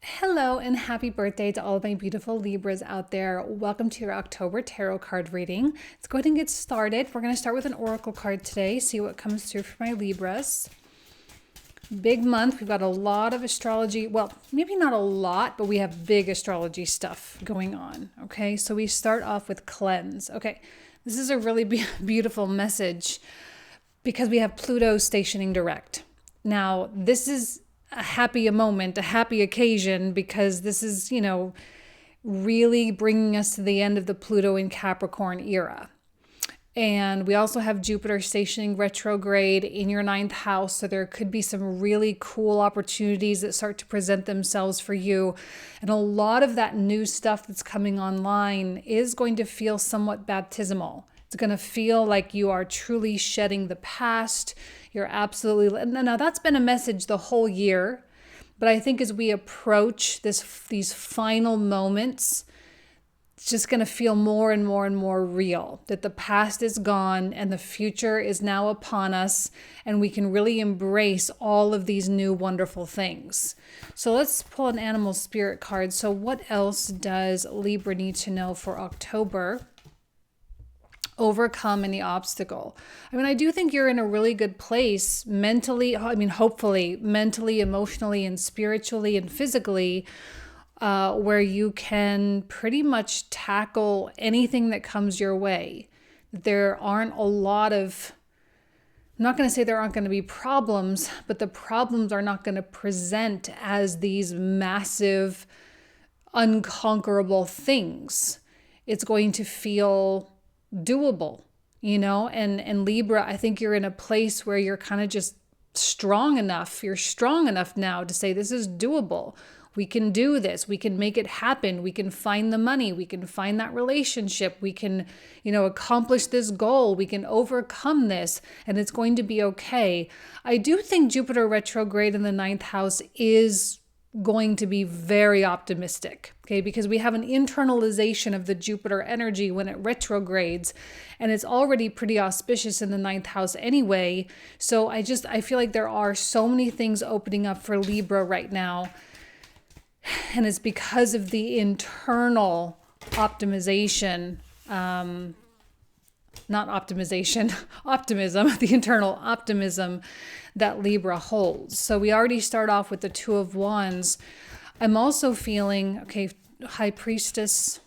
Hello and happy birthday to all of my beautiful Libras out there. Welcome to your October tarot card reading. Let's go ahead and get started. We're going to start with an oracle card today, see what comes through for my Libras. Big month. We've got a lot of astrology. Well, maybe not a lot, but we have big astrology stuff going on. Okay, so we start off with cleanse. Okay, this is a really beautiful message because we have Pluto stationing direct. Now, this is a happy moment, a happy occasion, because this is, really bringing us to the end of the Pluto in Capricorn era. And we also have Jupiter stationing retrograde in your ninth house. So there could be some really cool opportunities that start to present themselves for you. And a lot of that new stuff that's coming online is going to feel somewhat baptismal. It's going to feel like you are truly shedding the past. You're absolutely, now that's been a message the whole year. But I think as we approach these final moments, it's just going to feel more and more and more real, that the past is gone and the future is now upon us, and we can really embrace all of these new wonderful things. So let's pull an animal spirit card. So what else does Libra need to know for October? Overcome any obstacle. I do think you're in a really good place mentally, hopefully mentally, emotionally, and spiritually and physically, where you can pretty much tackle anything that comes your way. There aren't a lot of, I'm not going to say there aren't going to be problems, but the problems are not going to present as these massive, unconquerable things. It's going to feel doable, and Libra, I think you're in a place where you're kind of just strong enough. You're strong enough now to say, this is doable. We can do this. We can make it happen. We can find the money. We can find that relationship. We can, accomplish this goal. We can overcome this, and it's going to be okay. I do think Jupiter retrograde in the ninth house is going to be very optimistic, okay? Because we have an internalization of the Jupiter energy when it retrogrades, and it's already pretty auspicious in the ninth house anyway. So I feel like there are so many things opening up for Libra right now, and it's because of the internal optimization, not optimization, optimism, the internal optimism that Libra holds. So we already start off with the Two of Wands. I'm also feeling, High Priestess.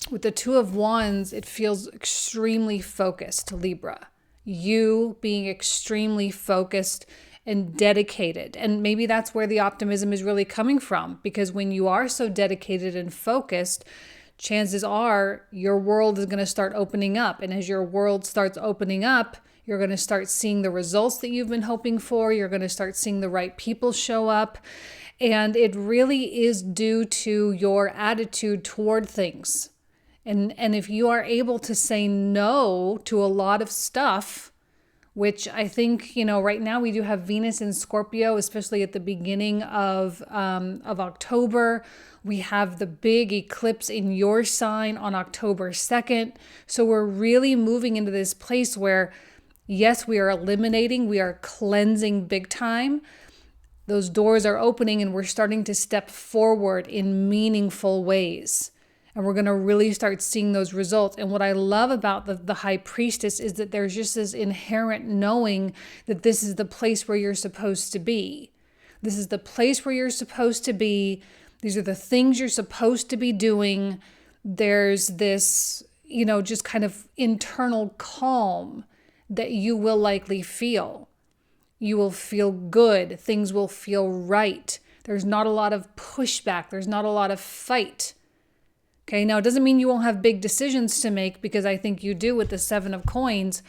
With the Two of Wands, it feels extremely focused, Libra. You being extremely focused and dedicated. And maybe that's where the optimism is really coming from, because when you are so dedicated and focused, chances are your world is going to start opening up. And as your world starts opening up, you're going to start seeing the results that you've been hoping for. You're going to start seeing the right people show up. And it really is due to your attitude toward things. And if you are able to say no to a lot of stuff, which I think, right now we do have Venus in Scorpio, especially at the beginning of October. We have the big eclipse in your sign on October 2nd. So we're really moving into this place where, yes, we are eliminating, we are cleansing big time. Those doors are opening and we're starting to step forward in meaningful ways. And we're going to really start seeing those results. And what I love about the High Priestess is that there's just this inherent knowing that this is the place where you're supposed to be. This is the place where you're supposed to be. These are the things you're supposed to be doing. There's this, just kind of internal calm that you will likely feel. You will feel good. Things will feel right. There's not a lot of pushback. There's not a lot of fight. Okay, now it doesn't mean you won't have big decisions to make, because I think you do with the Seven of Coins.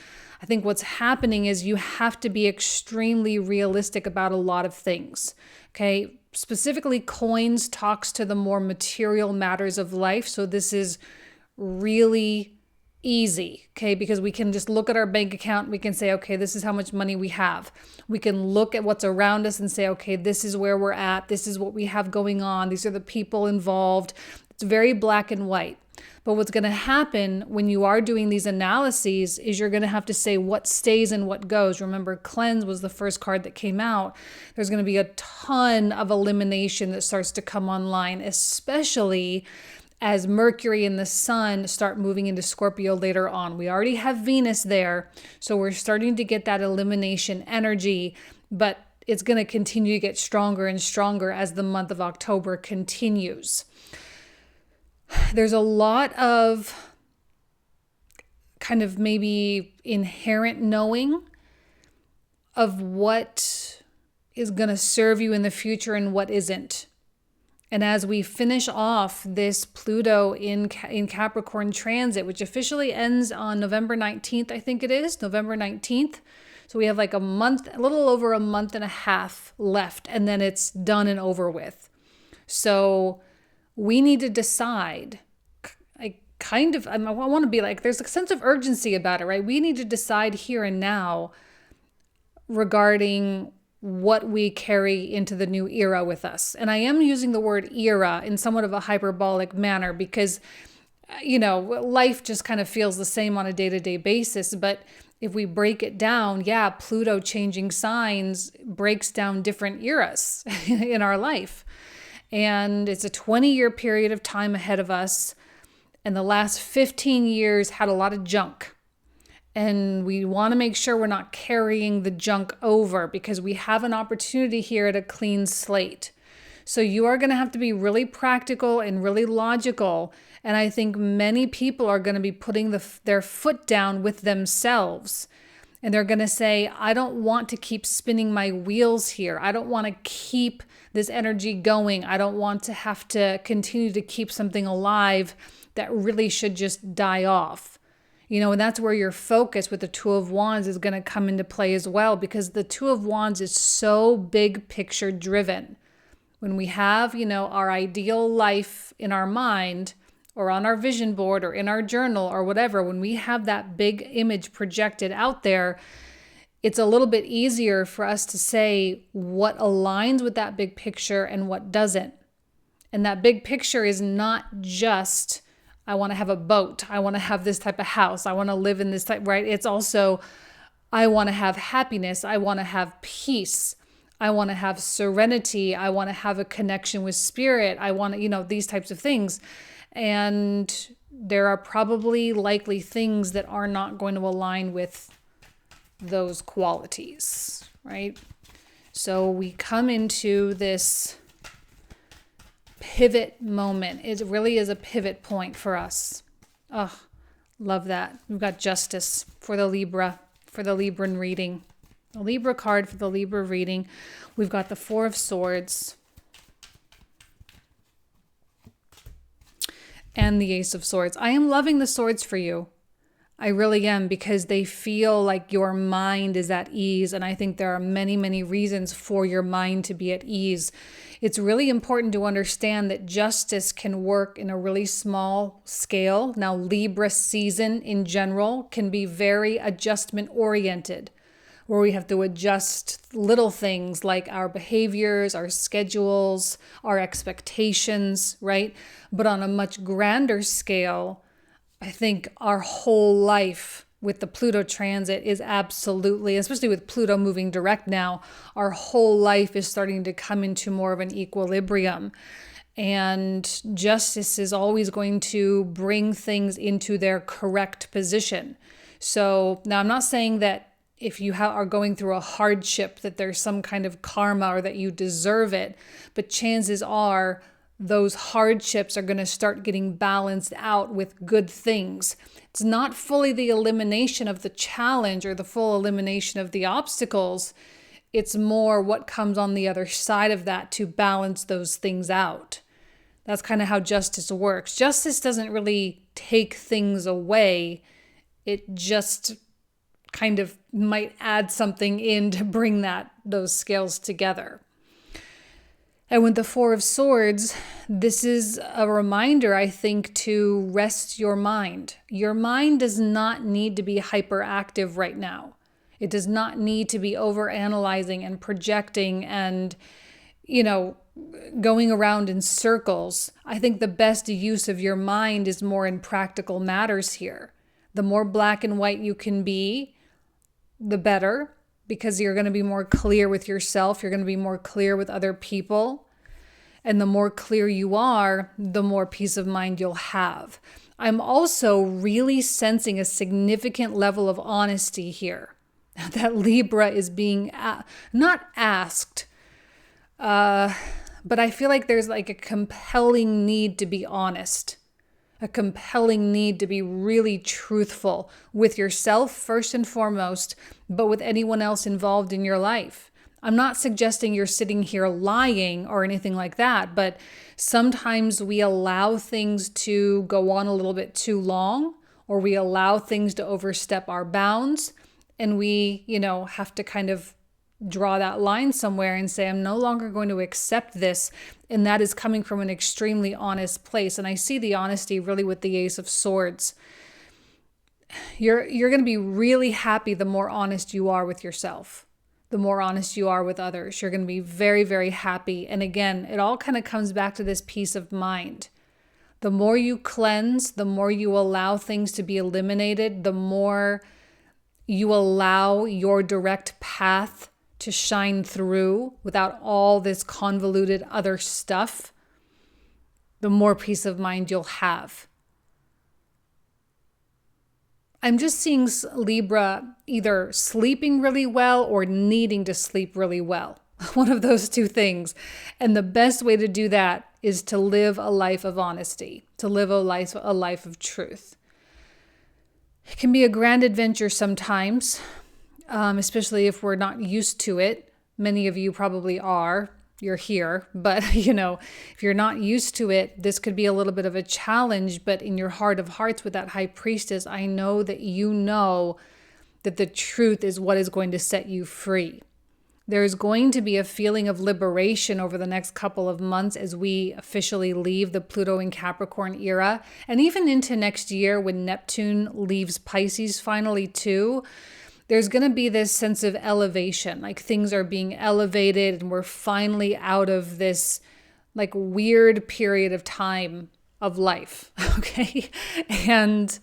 I think what's happening is you have to be extremely realistic about a lot of things. Okay, specifically coins talks to the more material matters of life. So this is really easy, okay, because we can just look at our bank account. We can say, okay, this is how much money we have. We can look at what's around us and say, okay, this is where we're at. This is what we have going on. These are the people involved. It's very black and white. But what's going to happen when you are doing these analyses is you're going to have to say what stays and what goes. Remember, cleanse was the first card that came out. There's going to be a ton of elimination that starts to come online, especially as Mercury and the Sun start moving into Scorpio later on. We already have Venus there, so we're starting to get that elimination energy, but it's going to continue to get stronger and stronger as the month of October continues. There's a lot of kind of maybe inherent knowing of what is going to serve you in the future and what isn't. And as we finish off this Pluto in Capricorn transit, which officially ends on November 19th, I think it is, November 19th. So we have like a little over a month and a half left, and then it's done and over with. So we need to decide, I want to be like, there's a sense of urgency about it, right? We need to decide here and now regarding what we carry into the new era with us. And I am using the word era in somewhat of a hyperbolic manner because, life just kind of feels the same on a day-to-day basis. But if we break it down, Pluto changing signs breaks down different eras in our life. And it's a 20-year period of time ahead of us. And the last 15 years had a lot of junk. And we want to make sure we're not carrying the junk over because we have an opportunity here at a clean slate. So you are going to have to be really practical and really logical. And I think many people are going to be putting their foot down with themselves. And they're going to say, I don't want to keep spinning my wheels here. I don't want to keep this energy going. I don't want to have to continue to keep something alive that really should just die off. And that's where your focus with the Two of Wands is going to come into play as well, because the Two of Wands is so big picture driven. When we have, our ideal life in our mind or on our vision board or in our journal or whatever, when we have that big image projected out there, it's a little bit easier for us to say what aligns with that big picture and what doesn't. And that big picture is not just, I want to have a boat, I want to have this type of house, I want to live in this type, right? It's also, I want to have happiness, I want to have peace, I want to have serenity, I want to have a connection with spirit, I want to, these types of things. And there are probably likely things that are not going to align with those qualities, right? So we come into this pivot moment. It really is a pivot point for us. Oh, love that. We've got justice for the Libra, for the Libran reading. The Libra card for the Libra reading. We've got the Four of Swords and the Ace of Swords. I am loving the swords for you. I really am, because they feel like your mind is at ease. And I think there are many, many reasons for your mind to be at ease. It's really important to understand that justice can work in a really small scale. Now, Libra season in general can be very adjustment oriented, where we have to adjust little things like our behaviors, our schedules, our expectations, right? But on a much grander scale, I think our whole life with the Pluto transit is absolutely, especially with Pluto moving direct now, our whole life is starting to come into more of an equilibrium. And justice is always going to bring things into their correct position. So now I'm not saying that if you are going through a hardship that there's some kind of karma or that you deserve it, but chances are those hardships are going to start getting balanced out with good things. It's not fully the elimination of the challenge or the full elimination of the obstacles. It's more what comes on the other side of that to balance those things out. That's kind of how justice works. Justice doesn't really take things away. It just kind of might add something in to bring those scales together. And with the Four of Swords, this is a reminder, I think, to rest your mind. Your mind does not need to be hyperactive right now. It does not need to be overanalyzing and projecting and, going around in circles. I think the best use of your mind is more in practical matters here. The more black and white you can be, the better, because you're going to be more clear with yourself. You're going to be more clear with other people. And the more clear you are, the more peace of mind you'll have. I'm also really sensing a significant level of honesty here. That Libra is being not asked, but I feel like there's like a compelling need to be honest, a compelling need to be really truthful with yourself first and foremost, but with anyone else involved in your life. I'm not suggesting you're sitting here lying or anything like that, but sometimes we allow things to go on a little bit too long, or we allow things to overstep our bounds, and we, have to kind of draw that line somewhere and say, I'm no longer going to accept this. And that is coming from an extremely honest place. And I see the honesty really with the Ace of Swords. You're going to be really happy the more honest you are with yourself, the more honest you are with others. You're going to be very, very happy. And again, it all kind of comes back to this peace of mind. The more you cleanse, the more you allow things to be eliminated, the more you allow your direct path to shine through without all this convoluted other stuff, the more peace of mind you'll have. I'm just seeing Libra either sleeping really well or needing to sleep really well. One of those two things. And the best way to do that is to live a life of honesty, to live a life of truth. It can be a grand adventure sometimes, especially if we're not used to it. Many of you probably are. You're here. But, if you're not used to it, this could be a little bit of a challenge. But in your heart of hearts with that High Priestess, I know that you know that the truth is what is going to set you free. There's going to be a feeling of liberation over the next couple of months as we officially leave the Pluto in Capricorn era. And even into next year when Neptune leaves Pisces finally too, there's going to be this sense of elevation, like things are being elevated and we're finally out of this like weird period of time of life, okay? And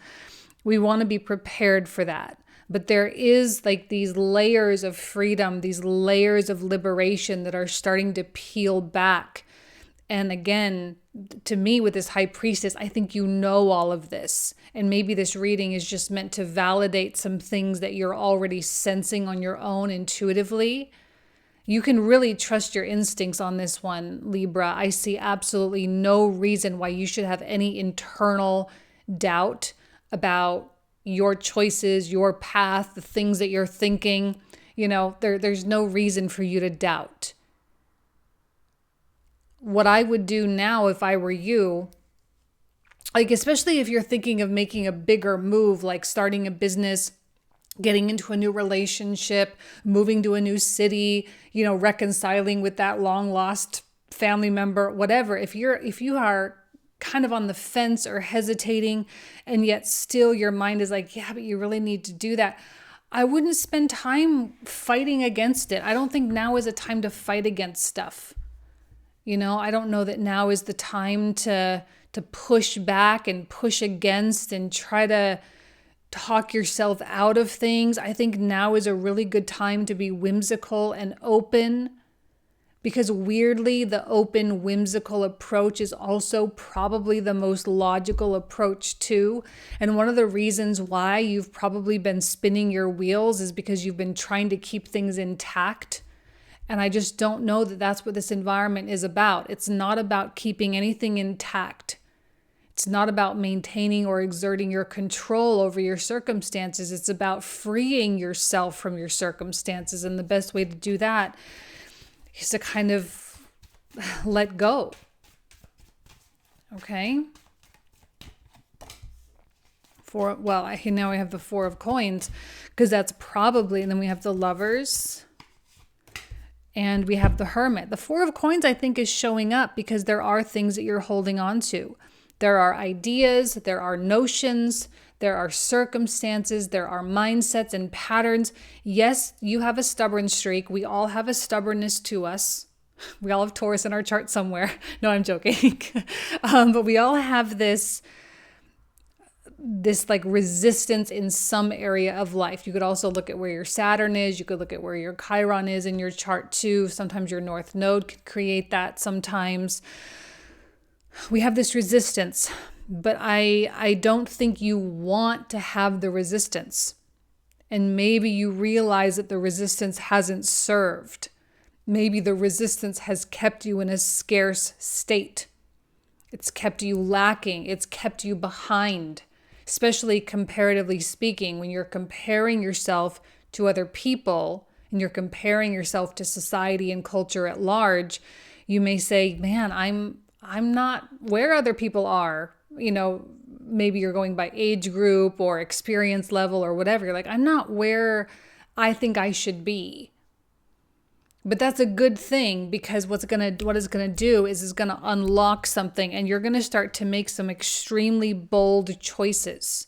we want to be prepared for that. But there is like these layers of freedom, these layers of liberation that are starting to peel back. And again, to me with this High Priestess, I think you know all of this. And maybe this reading is just meant to validate some things that you're already sensing on your own intuitively. You can really trust your instincts on this one, Libra. I see absolutely no reason why you should have any internal doubt about your choices, your path, the things that you're thinking. There's no reason for you to doubt. What I would do now if I were you, like especially if you're thinking of making a bigger move, like starting a business, getting into a new relationship, moving to a new city, reconciling with that long lost family member, whatever. If you are kind of on the fence or hesitating, and yet still your mind is like, yeah, but you really need to do that, I wouldn't spend time fighting against it. I don't think now is a time to fight against stuff. I don't know that now is the time to push back and push against and try to talk yourself out of things. I think now is a really good time to be whimsical and open, because weirdly, the open, whimsical approach is also probably the most logical approach too. And one of the reasons why you've probably been spinning your wheels is because you've been trying to keep things intact. And I just don't know that that's what this environment is about. It's not about keeping anything intact. It's not about maintaining or exerting your control over your circumstances. It's about freeing yourself from your circumstances. And the best way to do that is to kind of let go. Okay? Now we have the Four of Coins, because that's probably, and then we have the Lovers, and we have the Hermit. The Four of Coins, I think, is showing up because there are things that you're holding on to. There are ideas, there are notions, there are circumstances, there are mindsets and patterns. Yes, you have a stubborn streak. We all have a stubbornness to us. We all have Taurus in our chart somewhere. No, I'm joking. But we all have this like resistance in some area of life. You could also look at where your Saturn is. You could look at where your Chiron is in your chart too. Sometimes your North Node could create that. Sometimes we have this resistance, but I don't think you want to have the resistance. And maybe you realize that the resistance hasn't served. Maybe the resistance has kept you in a scarce state. It's kept you lacking. It's kept you behind. Especially comparatively speaking, when you're comparing yourself to other people and you're comparing yourself to society and culture at large, you may say, man, I'm not where other people are. Maybe you're going by age group or experience level or whatever. You're like, I'm not where I think I should be. But that's a good thing, because what it's gonna do is it's gonna unlock something, and you're gonna start to make some extremely bold choices,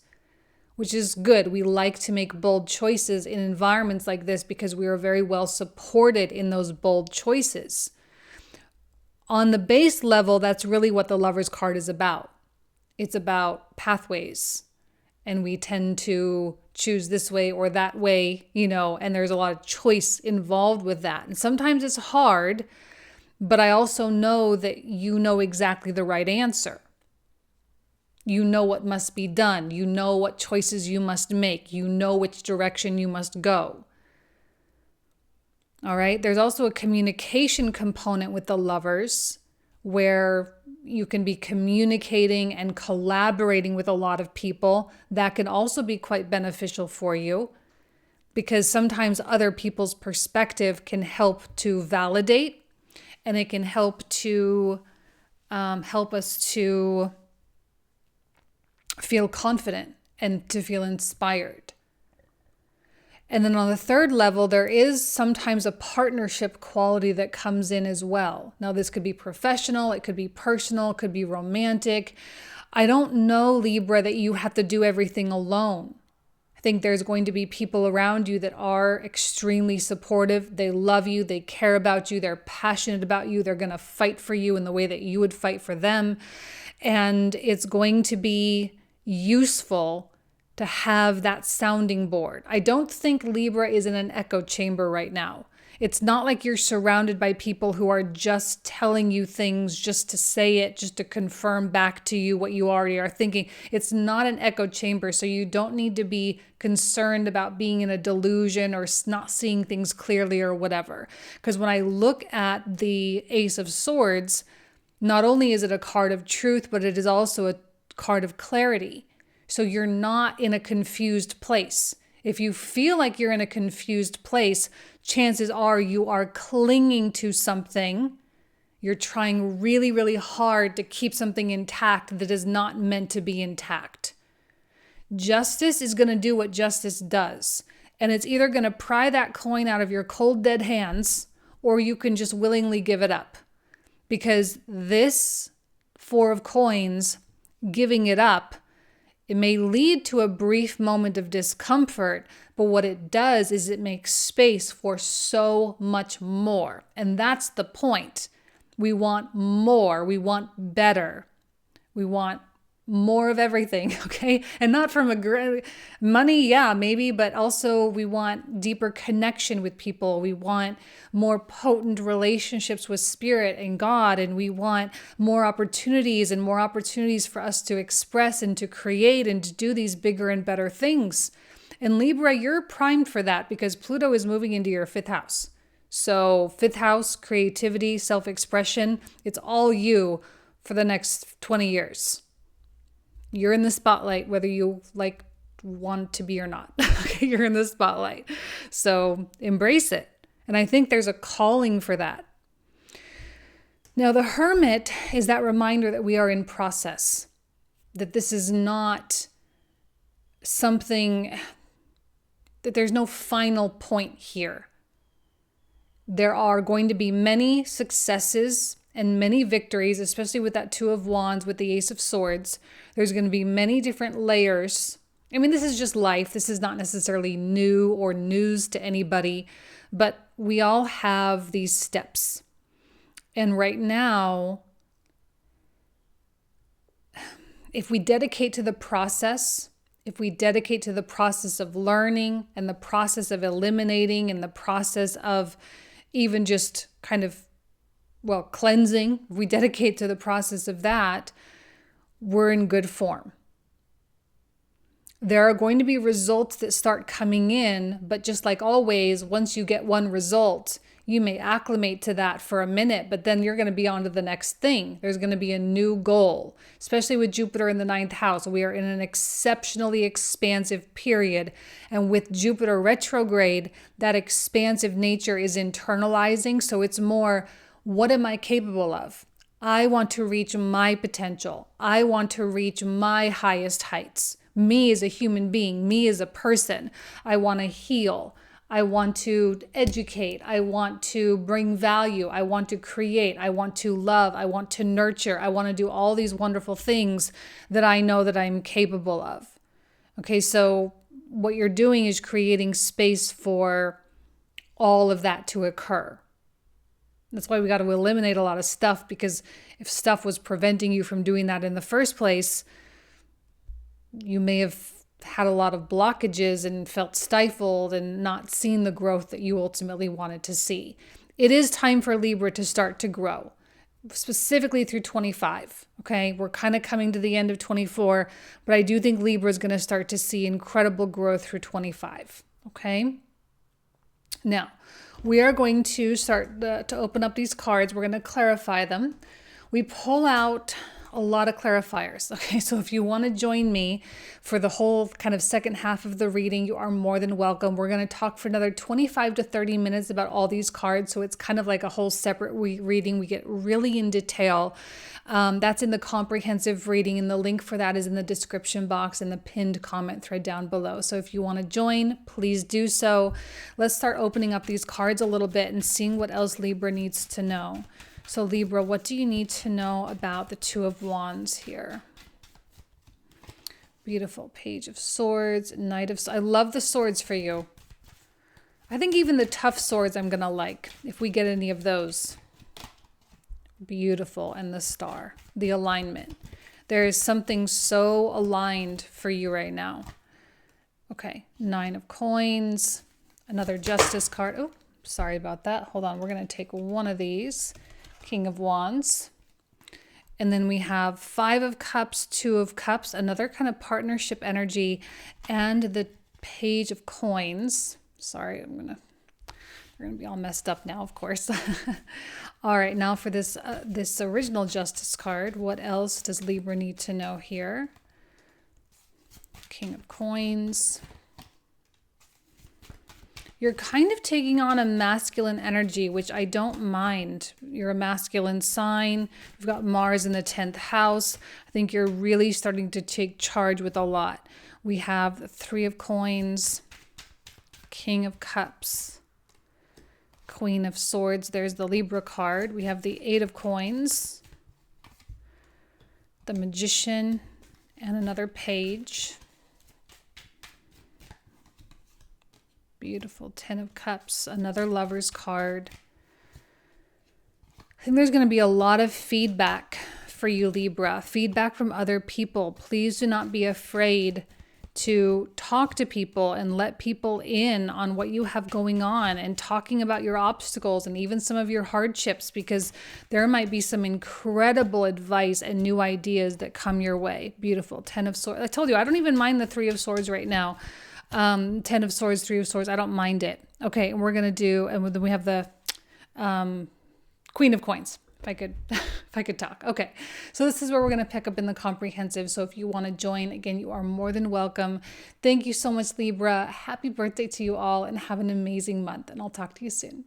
which is good. We like to make bold choices in environments like this because we are very well supported in those bold choices. On the base level, that's really what the Lover's card is about. It's about pathways, and we tend to choose this way or that way, and there's a lot of choice involved with that. And sometimes it's hard, but I also know that you know exactly the right answer. You know what must be done. You know what choices you must make. You know which direction you must go. All right. There's also a communication component with the Lovers, where you can be communicating and collaborating with a lot of people. That can also be quite beneficial for you, because sometimes other people's perspective can help to validate, and it can help us to feel confident and to feel inspired. And then on the third level, there is sometimes a partnership quality that comes in as well. Now, this could be professional, it could be personal, it could be romantic. I don't know, Libra, that you have to do everything alone. I think there's going to be people around you that are extremely supportive. They love you, they care about you, they're passionate about you, they're going to fight for you in the way that you would fight for them. And it's going to be useful to have that sounding board. I don't think Libra is in an echo chamber right now. It's not like you're surrounded by people who are just telling you things just to say it, just to confirm back to you what you already are thinking. It's not an echo chamber, so you don't need to be concerned about being in a delusion or not seeing things clearly or whatever. Because when I look at the Ace of Swords, not only is it a card of truth, but it is also a card of clarity. So you're not in a confused place. If you feel like you're in a confused place, chances are you are clinging to something. You're trying really, really hard to keep something intact that is not meant to be intact. Justice is going to do what justice does. And it's either going to pry that coin out of your cold, dead hands, or you can just willingly give it up. Because this Four of Coins, giving it up, it may lead to a brief moment of discomfort, but what it does is it makes space for so much more. And that's the point. We want more. We want better. We want more of everything, okay? And not from money, yeah, maybe, but also we want deeper connection with people. We want more potent relationships with Spirit and God, and we want more opportunities for us to express and to create and to do these bigger and better things. And Libra, you're primed for that because Pluto is moving into your 5th house. So 5th house, creativity, self-expression, it's all you for the next 20 years. You're in the spotlight, whether you want to be or not. Okay, you're in the spotlight. So embrace it. And I think there's a calling for that. Now, the Hermit is that reminder that we are in process, that this is not something, that there's no final point here. There are going to be many successes and many victories, especially with that Two of Wands, with the Ace of Swords. There's going to be many different layers. I mean, this is just life. This is not necessarily new or news to anybody, but we all have these steps. And right now, if we dedicate to the process, if we dedicate to the process of learning and the process of eliminating and the process of even just kind of, well, cleansing, if we dedicate to the process of that, we're in good form. There are going to be results that start coming in, but just like always, once you get one result, you may acclimate to that for a minute, but then you're going to be on to the next thing. There's going to be a new goal, especially with Jupiter in the 9th house. We are in an exceptionally expansive period. And with Jupiter retrograde, that expansive nature is internalizing. So it's more, what am I capable of? I want to reach my potential. I want to reach my highest heights. Me as a human being, me as a person. I want to heal. I want to educate. I want to bring value. I want to create. I want to love. I want to nurture. I want to do all these wonderful things that I know that I'm capable of. Okay, so what you're doing is creating space for all of that to occur. That's why we got to eliminate a lot of stuff, because if stuff was preventing you from doing that in the first place, you may have had a lot of blockages and felt stifled and not seen the growth that you ultimately wanted to see. It is time for Libra to start to grow, specifically through 25. Okay, we're kind of coming to the end of 24, but I do think Libra is going to start to see incredible growth through 25. Okay, now we are going to start to open up these cards. We're going to clarify them. We pull out a lot of clarifiers. Okay, so if you want to join me for the whole kind of second half of the reading, you are more than welcome. We're going to talk for another 25 to 30 minutes about all these cards. So it's kind of like a whole separate reading. We get really in detail. That's in the comprehensive reading, and the link for that is in the description box and the pinned comment thread down below. So if you want to join, please do so. Let's start opening up these cards a little bit and seeing what else Libra needs to know. So Libra, what do you need to know about the Two of Wands here? Beautiful Page of Swords, Knight of Swords. I love the swords for you. I think even the tough swords I'm going to like, if we get any of those. Beautiful. And the Star, the alignment. There is something so aligned for you right now. Okay, 9 of Coins, another Justice card. Oh, sorry about that. Hold on, we're going to take one of these. King of Wands. And then we have 5 of Cups, 2 of Cups, another kind of partnership energy, and the Page of Coins. Sorry, we're gonna be all messed up now, of course. All right, now for this original Justice card, what else does Libra need to know here? King of Coins. You're kind of taking on a masculine energy, which I don't mind. You're a masculine sign. You've got Mars in the 10th house. I think you're really starting to take charge with a lot. We have the 3 of Coins, King of Cups, Queen of Swords. There's the Libra card. We have the 8 of Coins, the Magician, and another Page. Beautiful 10 of Cups, another Lover's card. I think there's going to be a lot of feedback for you, Libra. Feedback from other people. Please do not be afraid to talk to people and let people in on what you have going on, and talking about your obstacles and even some of your hardships, because there might be some incredible advice and new ideas that come your way. Beautiful 10 of Swords. I told you, I don't even mind the 3 of Swords right now. 10 of Swords, 3 of Swords. I don't mind it. Okay, and we're going to do, and then we have the Queen of Coins, if I could talk. Okay, so this is where we're going to pick up in the comprehensive. So if you want to join, again, you are more than welcome. Thank you so much, Libra. Happy birthday to you all, and have an amazing month, and I'll talk to you soon.